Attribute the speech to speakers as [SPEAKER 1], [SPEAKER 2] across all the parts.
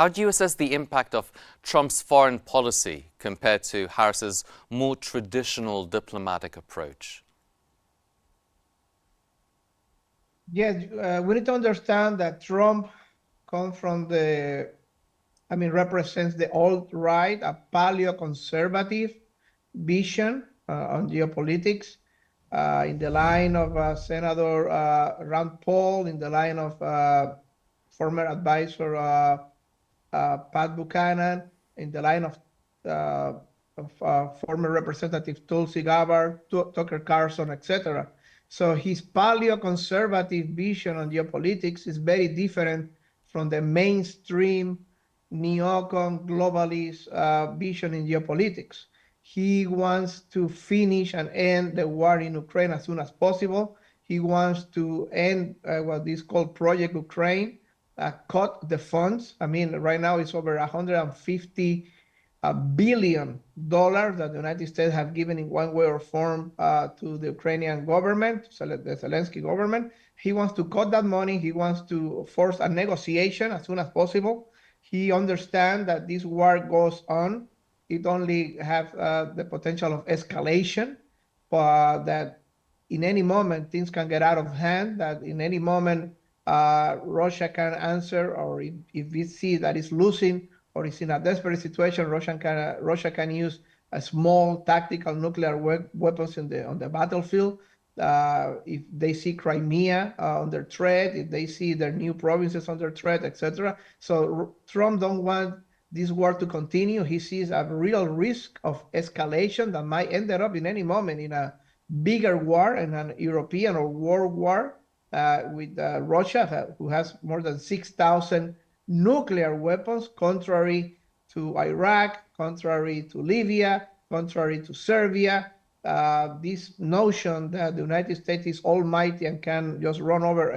[SPEAKER 1] How do you assess the impact of Trump's foreign policy compared to Harris's more traditional diplomatic approach?
[SPEAKER 2] Yes, we need to understand that Trump comes from represents the alt-right, a paleo-conservative vision on geopolitics, in the line of Senator Rand Paul, in the line of former advisor Pat Buchanan, in the line of former Representative Tulsi Gabbard, Tucker Carlson, etc. So his paleo-conservative vision on geopolitics is very different from the mainstream neocon globalist vision in geopolitics. He wants to finish and end the war in Ukraine as soon as possible. He wants to end what is called Project Ukraine, cut the funds. I mean, right now it's over $150 billion that the United States have given in one way or form to the Ukrainian government, the Zelensky government. He wants to cut that money. He wants to force a negotiation as soon as possible. He understands that this war goes on. It only has the potential of escalation, but that in any moment things can get out of hand, that in any moment Russia can answer, or if we see that it's losing or is in a desperate situation, Russia can use a small tactical nuclear weapons on the battlefield. If they see Crimea under threat, if they see their new provinces under threat, etc. So Trump don't want this war to continue. He sees a real risk of escalation that might end up in any moment in a bigger war, in an European or world war with Russia, who has more than 6,000 nuclear weapons, contrary to Iraq, contrary to Libya, contrary to Serbia. This notion that the United States is almighty and can just run over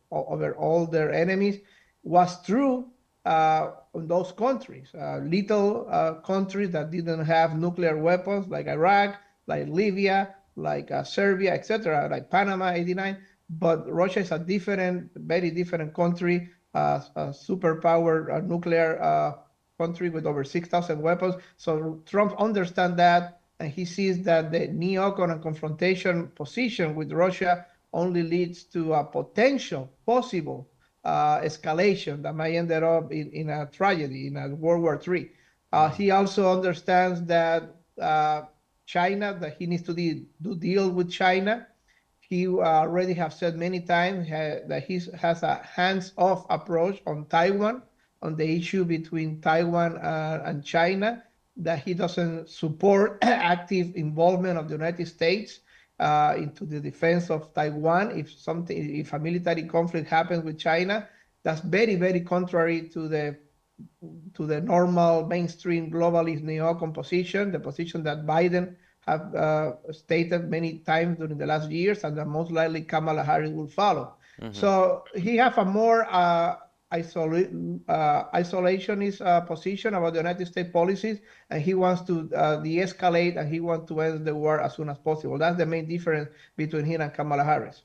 [SPEAKER 2] over all their enemies was true in those countries. Little countries that didn't have nuclear weapons, like Iraq, like Libya, like Serbia, etc., like Panama, 89. But Russia is a different, very different country, a superpower nuclear country with over 6,000 weapons. So Trump understands that, and he sees that the neocon and confrontation position with Russia only leads to a potential, possible escalation that might end up in a tragedy, in a World War III. He also understands that China, that he needs to do deal with China. He already have said many times that he has a hands-off approach on Taiwan, on the issue between Taiwan and China, that he doesn't support active involvement of the United States into the defense of Taiwan. If a military conflict happens with China, that's very, very contrary to the normal mainstream globalist neocon position, the position that Biden have stated many times during the last years, and that most likely Kamala Harris will follow. Mm-hmm. So he have a more isolationist position about the United States policies, and he wants to de-escalate, and he wants to end the war as soon as possible. That's the main difference between him and Kamala Harris.